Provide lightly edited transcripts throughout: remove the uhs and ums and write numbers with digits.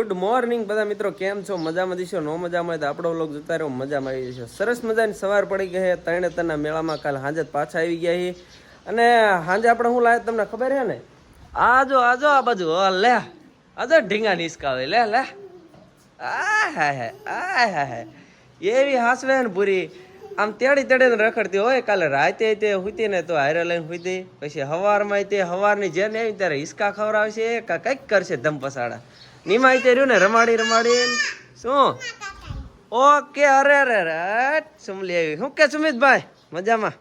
Good morning બધા મિત્રો, કેમ છો? મજામાં દીશો? નો મજામાં તો આપણો વ્લોગ જોતા રહ્યો. મજામાં આવી જશો. સરસ મજાની સવાર પડી ગઈ છે. તરણેતરના મેળામાં કાલ હાંજે પાછા આવી ગયા છીએ. અને હાંજે આપણે શું લાવે તમને ખબર છે ને? આજો આ બાજુ લે આજો ઢીંગા નિસકાવે લે આ એવી હાસવે ને પૂરી આમ તેડીને રખડતી હોય. કાલે રાતે તે હુતી ને તો હારે લઈને હુતી, પછી હવારમાં તે હવારની જેને આવી ત્યારે હિસકા ખવડાવશે કંઈક કરશે ધમ પસાડા. નિમાઈ તે રહ્યું ને રમાડી શું? ઓકે. અરે સુમલી આવી. શું કે સુમિતભાઈ મજામાં?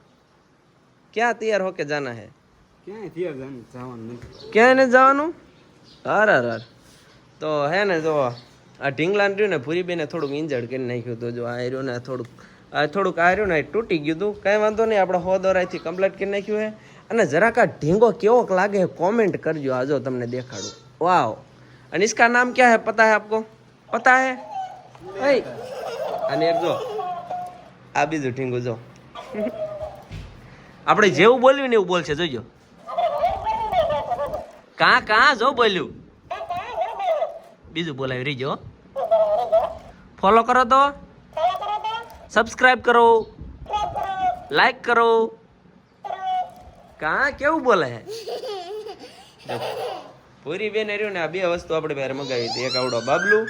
ક્યાં તૈયાર હો કે જાના હે? ક્યાં ને જવાનું? અરે તો હે ને જો આ ઢીંગલાને રહ્યું ને પૂરી બેને થોડુંક ઇન્જર્ડ કરી નાખ્યું હતું. જો આ રહ્યું ને થોડુંક આ રહ્યું ને તૂટી ગયું હતું. કાંઈ વાંધો નહીં, આપણે 100 દોરાથી કમ્પ્લીટ કરી નાખ્યું છે. અને જરાક આ ઢીંગો કેવોક લાગે કોમેન્ટ કરજો. આ જો તમને દેખાડું. વાવ. અને इसका नाम क्या है पता है आपको? पता है? અને એક જો આ બીજું ઢીંગું જો આપણે જેવું બોલ્યું ને એવું બોલશે. જોજો કાં જો બોલ્યું બીજું બોલાવી રહીજો. ફોલો કરો તો, સબસ્ક્રાઇબ કરો, લાઈક કરો. કાં કેવું બોલે હે? પૂરી બેન રહ્યું ને આ બે વસ્તુ આપણે બહાર મગાવી હતી. એક આવડો બાબલું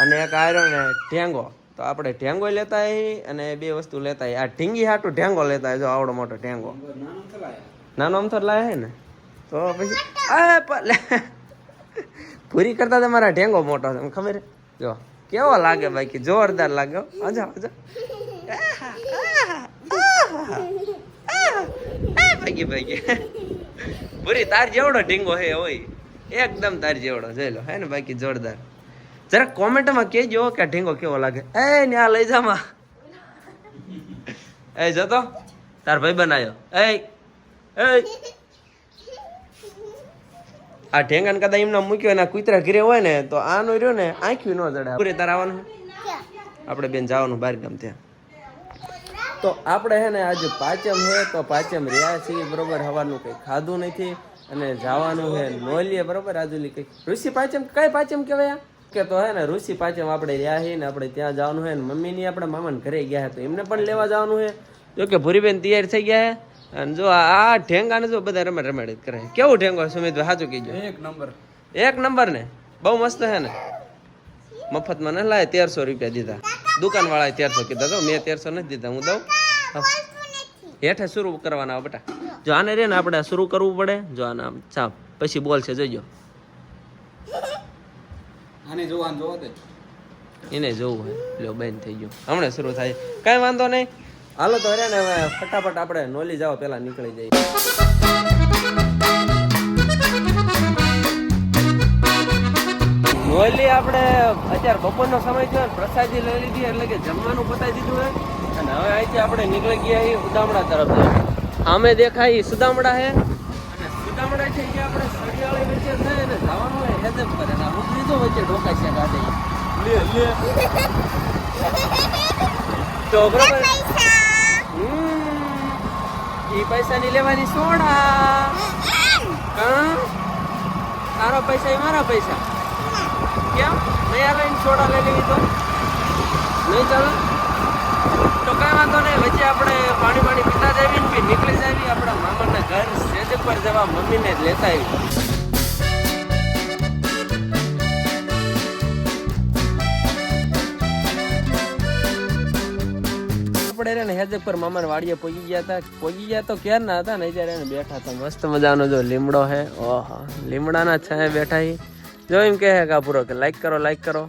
અને એક આર્યો ને ઢેંગો. તો આપણે ઢેંગો લેતા આવી અને બે વસ્તુ લેતા આવી. આ ઢીંગી હાટું ઢેંગો લેતા આવી. જો આવડો મોટો ઢેંગો નાનો અમથો લાયા હે ને તો પછી પૂરી કરતા તમારા ઢેંગો મોટો છે ખબર? જો કેવો લાગે બાકી જોરદાર લાગે. આજા ભાઈ પૂરી તાર જેવડો ઢીંગો હે હોય એકદમ તાર જેવડો જોઈ લો હે ને. બાકી જોરદાર. જરા કોમેન્ટમાં કહેજો કે ઢીંગો કેવો લાગે. ને આ લઈ જામાં જતો તાર ભાઈ બનાવ્યો. આ ઢેંગાને કદાચ એમને મૂક્યો એના કૂતરા ઘરે હોય ને તો આનું રહ્યો ને આંખ્યું ન જડે. પૂરે તાર આવવાનું આપણે બેન જવાનું બહાર ગામ ત્યાં. તો આપણે હે ને આજે પાંચમ હે તો પાંચમ રહ્યા છીએ બરોબર. હવાનું કંઈ ખાધું નથી અને જવાનું હે નોલીએ બરોબર. આજુલી કઈ ઋષિ પાંચમ કઈ પાંચમ કહેવાય કે તો હે ને ઋષિ પાંચમ આપણે રહ્યા છીએ ને આપણે ત્યાં જવાનું હે ને મમ્મીની આપણે મામાને ઘરે ગયા તો એમને પણ લેવા જવાનું હે. જો કે ભૂરીબેન તૈયાર થઈ ગયા હે. અને જો આ ઢેંગાને જો બધા રમાડ કરે. કેવું ઢેંગો સુમિતભાઈ સાચું કીજો? એક નંબર ને બહુ મસ્ત હે ને. મફતમાં ન લાય 1300 રૂપિયા દીધા. દુકાન વાળાએ 1300 કીધા. તો મેં 1300 નથી દીધા, હું દઉં. હેઠે શરૂ કરવાના બેટા. જો આને રે ને આપણે શરૂ કરવું પડે. જો આને આમ ચાપ પછી બોલશે જોજો. એને જોવું હોય લો બેન થઈ ગયું હમણાં શરૂ થાય. કઈ વાંધો નહીં. હાલો તો રે ને હવે ફટાફટ આપણે નોલી જાવ પેલા નીકળી જઈએ. નોલી આપણે અત્યારે બપોરનો સમય થયો પ્રસાદી લઈ લીધી એટલે કે જમવાનું પતાવી દીધું હોય. અને હવે અહીંથી આપણે નીકળી ગયા છીએ સુદામડા તરફ. અમે દેખાય સુદામડા હે અને સુદામડા છે કે આપણે સળિયાળી વચ્ચે થાય ને જવાનું હોય હેદમ કરે ને ઉતરી તો વચ્ચે ઢોકાય છે ગાડી તો બરોબર. ઈ પૈસા ની લેવાની સોડા. તારો પૈસા એ મારા પૈસા. કેમ નહીં આવે સોડા લઈ લેવી તો નહીં ચાલે? તો કઈ વાંધો નહીં. વચ્ચે આપણે પાણી પીતા જઈએ ને નીકળી જાય આપણા મામાના ઘર સ્ટેજ પર જવા મમ્મીને જ લેતા આવી. આપણે ને હેજક પર મામાના વાડીએ પહોંચી ગયા તો ક્યારના હતા ને ત્યારે એને બેઠા હતા. મસ્ત મજાનો જો લીમડો હે. ઓહો લીમડાના છાંયે બેઠા હી. જો એમ કહે કાપુરો કે લાઈક કરો.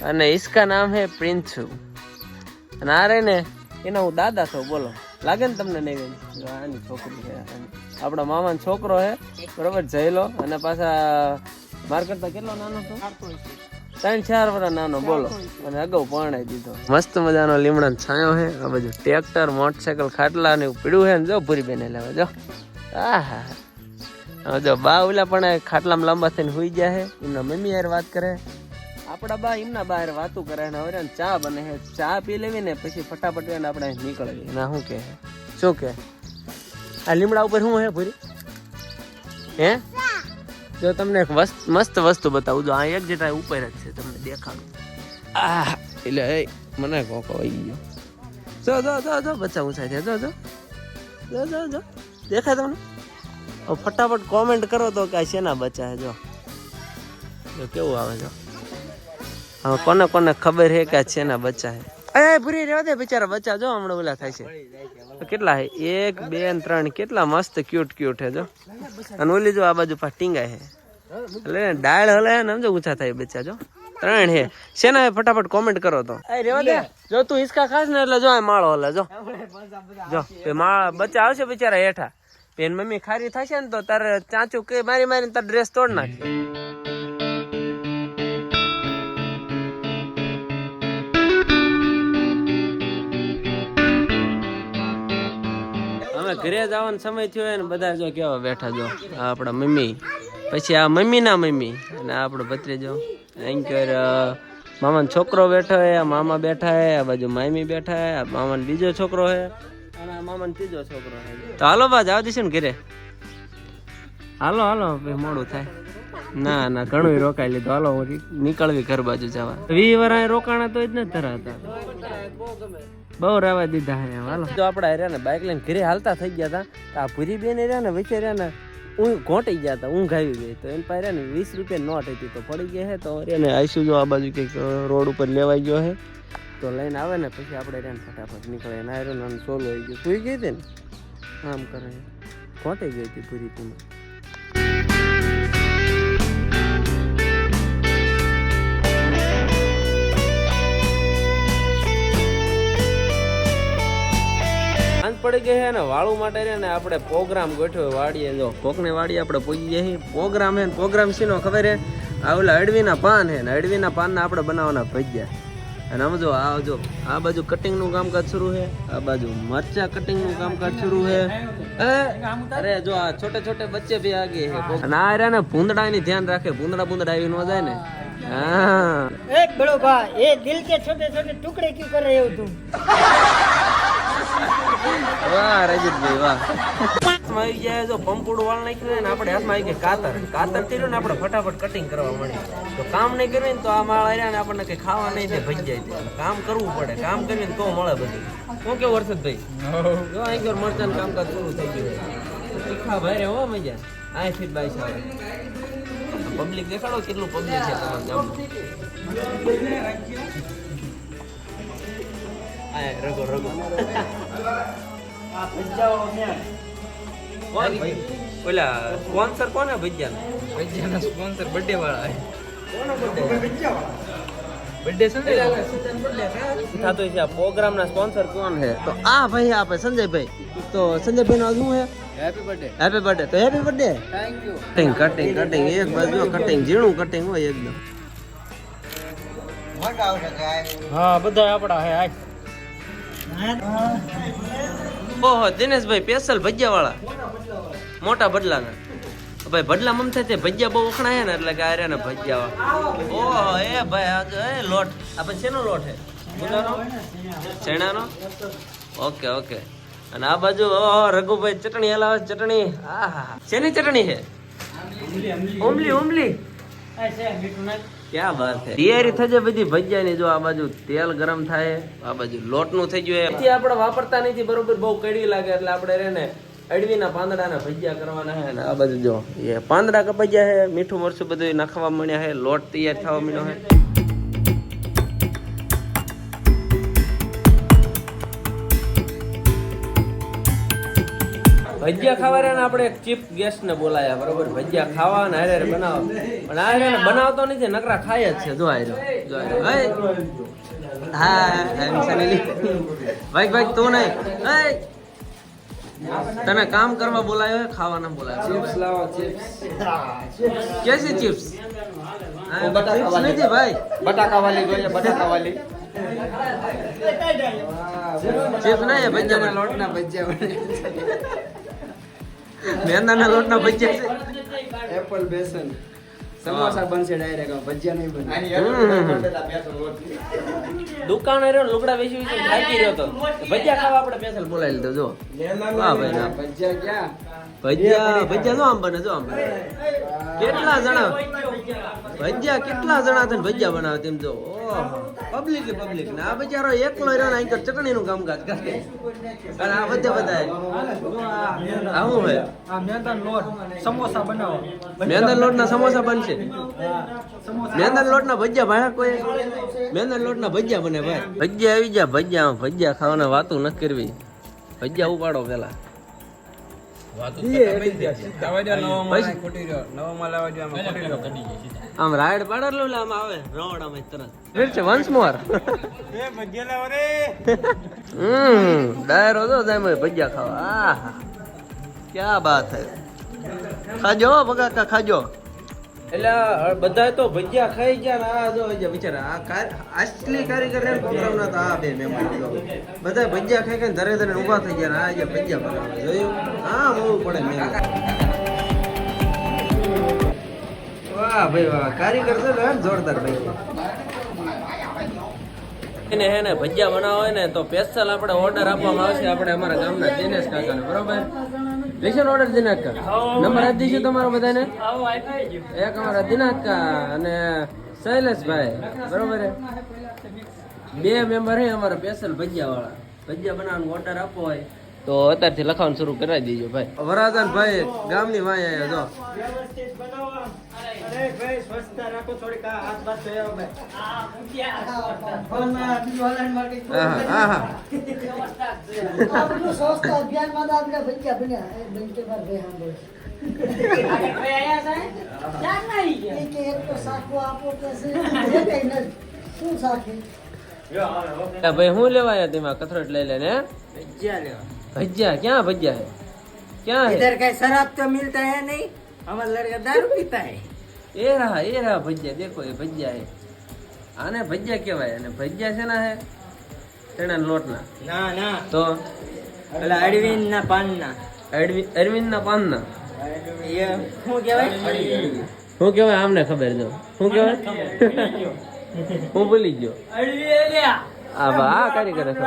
અને इसका नाम है પ્રિન્સુ. અને આ રે ને એના હું દાદા છું. બોલો લાગે ને તમને? નહીં આની છોકરી છે આપણા મામાનો છોકરો હે બરોબર. જઈ લો. અને પાછા માર કરતા કેટલો નાનો છો? 3-4 વર્ષ નાનો. બોલો. અને અગાઉ પરણાઈ દીધો. મસ્ત મજાનો લીમડાનો છાંયો હે. આ બધું ટ્રેક્ટર મોટરસાયકલ ખાટલા ને એવું પીડ્યું હે ને. જો પૂરી બેને લેવા જો. જો બા ઓલા પણ ખાટલામાં લાંબા થઈને હુઈ ગયા હે. એમના મમ્મી યાર વાત કરે. આપણા બા એમના બહાર વાતું કરે ને હવે ચા બને છે. ચા પી લેવી ને પછી ફટાફટ આપણે નીકળવી. ના શું કે આ લીમડા ઉપર શું હે પૂરી? હે જો તમને એક મસ્ત વસ્તુ બતાવું, જો આ એક જેટા ઉપર જ છે, તમને દેખાડું. એટલે મને કોકો આવી ગયો. જો બચ્ચા ઊંચા છે. જો દેખાય તમને? ફટાફટ કોમેન્ટ કરો તો કે શેના બચ્ચા છે. જો કેવું આવે છે. હા, કોને ખબર છે કે શેના બચ્ચા છે? અરે પૂરી રહેવા દે બિચારા બચ્ચા. જો હમણાં ઓલા થાય છે. કેટલા છે? 1 2 અને 3. કેટલા મસ્ત ક્યુટ છે. જો અને ઓલી જો આ બાજુ પા ટીંગાય છે. એટલે ડાળ હલે ને સમજો ઊંચા થાય બચ્ચા. જો 3 છે. શેના ફટાફટ કોમેન્ટ કરો તો. રેવા દે. જો તું હિસકા ખાસ ને એટલે જો આ માળો હલે. જો બચ્ચા આવશે બિચારા હેઠા. પેન મમ્મી ખારી થશે ને તો તારે ચાચું કે મારી તાર ડ્રેસ તોડ નાખશે. અમે ઘરે જવાનો સમય થયો ને બધા જો કેવા બેઠા. જો આ આપણા મમ્મી, પછી આ મમ્મીના મમ્મી અને આ આપણો ભત્રીજો. એન્કર મામાનો છોકરો બેઠો હે, આ મામા બેઠા હે, આ બાજુ મામી બેઠા હે, આ મામાનો બીજો છોકરો હે અને આ મામાનો ત્રીજો છોકરો હે. તો હાલો બા જવા દઈશું ને ઘરે. હાલો ભાઈ મોડું થાય. ના ઘણું રોકાઈ લીધું. હાલો નીકળવી ઘર બાજુ જવા. 20 વર્ષ રોકાણા તો જ ને ધરાતા બહુ રહેવા દીધા હે. હાલો જો આપડા રહ્યા ને બાઇક લઈને ઘરે હાલતા થઈ ગયા હતા. આ પૂરી બેન રહ્યા ને વચ્ચે રહ્યા ને ઘોંટી ગયા હતા, ઊંઘ આવી ગઈ. તો એમ પાસે ને 20 રૂપિયા નોટ હતી તો પડી ગયા હે. તો એને આઈશું જો આ બાજુ કંઈક રોડ ઉપર લેવાઈ ગયો હે. તો લઈને આવે ને પછી આપણે એને ફટાફટ નીકળે. નાયરો સોલો આવી ગયો. સુઈ ગઈ હતી ને આમ કરે ઘોંટી ગઈ હતી પૂરી તીમાં. પડી ગઈ છે ને વાળું માટે રે ને આપણે પ્રોગ્રામ ગોઠવ્યો વાડીએ. જો કોકને વાડીએ આપણે પહોંચી જઈએ. પ્રોગ્રામ હે ને પ્રોગ્રામ શીનો ખબર હે? આ ઓલા અડવીના પાન હે ને અડવીના પાનના આપણે બનાવવાના ભજીયા. અને આમ જો આ બાજુ કટિંગનું કામકાજ શરૂ છે, આ બાજુ મરચા કટિંગનું કામકાજ શરૂ છે. અરે જો આ છોટે બચ્ચે ભી આગે હે. અને આ રે ને ભૂંદડાની ધ્યાન રાખે. ભૂંદડા આવી ન જાય ને. હા एक बड़ो भाई ये दिल के छोटे छोटे टुकड़े क्यों कर रहे हो तुम? વાહ રજતભાઈ વાહ. હાથમાં આવી જાય જો પંપુડું વાળ નાખ્યું ને આપણે હાથમાં આવી ગયા કાતર થયું ને આપણે ફટાફટ કટિંગ કરવા મળી. તો કામ નહીં કર્યું ને તો આ માળ આવ્યા ને આપણને કઈ ખાવા નહીં દે ભજી જાય. કામ કરવું પડે. કામ કરીને તો મળે બધું. શું કેવું વરસાદભાઈ? જો અહીં ઘર મરચાં કામકાજ શરૂ થઈ ગયું. તીખા ભાઈ રે હો મજા. અહીંથી બાઈસ આવે. પબ્લિક દેખાડો કેટલું પબ્લિક છે તમારા ગામમાં. રગો ઓલા સ્પોન્સર કોને ભજીયાના સ્પોન્સર બર્થડે વાળા કોનો બર્થડે થતો છે. આ પ્રોગ્રામના સ્પોન્સર કોણ છે? તો આ ભાઈ આપે સંજયભાઈ. તો સંજયભાઈ નો શું છે? Happy birthday. તો happy birthday. Thank you. Cutting એક બાજુ કટિંગ ઝીણું કટિંગ હોય એકદમ. હા બધા આપડા હે. ઓહો દિનેશભાઈ સ્પેશિયલ ભજીયા વાળા મોટા બદલાના. ભાઈ બદલા મમતા છે ભજીયા બહુ વખણાય ને એટલે કે આરે ને ભજીયા. ઓહો એ ભાઈ આ લોટ આપણે શેનો લોટ છે? ચણાનો. ઓકે. અને આ બાજુ રઘુભાઈ ચટણી હલાવે. ચટણી આહા શેની ચટણી છે? ઉમલી. ક્યાં વાત છે. તૈયારી થઈ જાય બધી ભજીયાની. જો આ બાજુ તેલ ગરમ થાય, આ બાજુ લોટનું થઈ ગયું. એથી આપણે વાપરતા નથી બરોબર. બહુ કડી લાગે એટલે આપણે રે ને અડવીના પાંદડાના ભજીયા કરવાના છે. ને આ બાજુ જો એ પાંદડા કપાઈ છે. મીઠું મરચું બધું નાખવા મળ્યા છે. લોટ તૈયાર થવા મળ્યો છે. ભજીયા ખાવા રહ્યા ને આપણે એક ચીફ ગેસ્ટ ને બોલાયા બરોબર. ભજીયા ખાવા ને હારે બનાવો. પણ આ ને બનાવતો નથી, નકરા ખાય જ છે. જો હા ભાઈ તું નહીં તને કામ કરવા બોલાયો હે, ખાવા ના બોલાયો. ચિપ્સ લાવો. ચિપ્સ કેસી ચિપ્સ? ચિપ્સ નથી ભાઈ, बटाका वाली જોઈએ बटाका वाली ચિપ્સ નહીં. ભજીયા લોટના ભજીયા બને મેંદાના લોટના ભજીયા છે. એપલ બેસન સમોસા બનશે ડાયરેક્ટ, ભજીયા નહીં બને. દુકાને રહ્યો લુગડા વેચી થાકી રહ્યો તો ભજીયા ખાવા આપણે સ્પેશિયલ બોલાવી લીધો. જો વાહ ભાઈ ભજીયા ક્યાં ભજીયા જો આમ બને જો આમ બને. કેટલા જણા ભજીયા કેટલા જણા થઈને ભજીયા બનાવે તેમ જો. ઓહો પબ્લિક ને આ બિચારો એકલો રહ્યો ને અહીં ચટણી નું કામકાજ કરે અને આ બધા આવું હોય. આ મેંદાનો લોટ સમોસા બનાવો. મેંદાના લોટના સમોસા બનશે. મેંદાના લોટના ભજીયા ભાઈ કોઈ મેંદાના લોટના ભજીયા બને ભાઈ. ભજીયા આવી ગયા ભજીયા ખાવાના વાતું ન કરવી. ભજીયા ઉપાડો પેલા. આમ રાઈડ પાડેલો આમ આવે રવડામાં તરત છે વન્સ મોર. ડાયરો જો જાય ભજીયા ખાવા. આહા ક્યાં બાત હે. ખાજો બગાકા ખાજો. એટલે બધા તો ભજીયા ખાઈ ગયા ને આ જો બિચારા આ અસલી કારીગર ને પ્રોગ્રામના તો આ બે મહેમાન બધા ભજીયા ખાઈ ખાઈને ધરે ધરે ઊભા થઈ ગયા ને આ જે ભજીયા બનાવે જોયું. હા મોવું પડે મેં. વાહ ભાઈ વાહ કારીગર છે ને જોરદાર ભાઈ. એને હે ને ભજીયા બનાવવા હોય ને તો સ્પેશિયલ આપણે ઓર્ડર આપવામાં આવશે આપણે અમારા ગામના દિનેશ કાકાને બરોબર. લેશન ઓર્ડર દિનેશ કા નંબર આપી દઈશું તમારો બધાને. એક અમારા દિનેશ કા અને શૈલેષભાઈ બરોબર હે. બે મેમ્બર હે અમારા સ્પેશિયલ ભજીયા વાળા. ભજીયા બનાવવાનો ઓર્ડર આપવો હોય તો અત્યારથી લખવાનું શરૂ કરાવી દેજો ભાઈ. વરાદાન ભાઈ ગામની વાય આવ્યો જો. ભાઈ હું લેવાયા તેમાં કથરોટ લઈ લે ને भजिया क्या भजिया है क्या है इधर का शराब तो मिलता है नहीं, हमारा लड़का दारू पीता है. ये रहा भजिया. देखो ये भजिया है. आने भजिया कहेवाय અને ભજીયા છે ને હે તેના લોટના ના તો પેલા અરવિંદ ના પાન ના અરવિંદ ના પાન ના એ શું કહેવાય શું કહેવાય આમને ખબર જો શું કહેવાય હું ભૂલી ગયો. આ બા કારીગર છે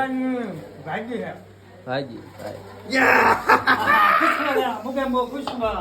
ભાજી મુકે મો ખુશમાં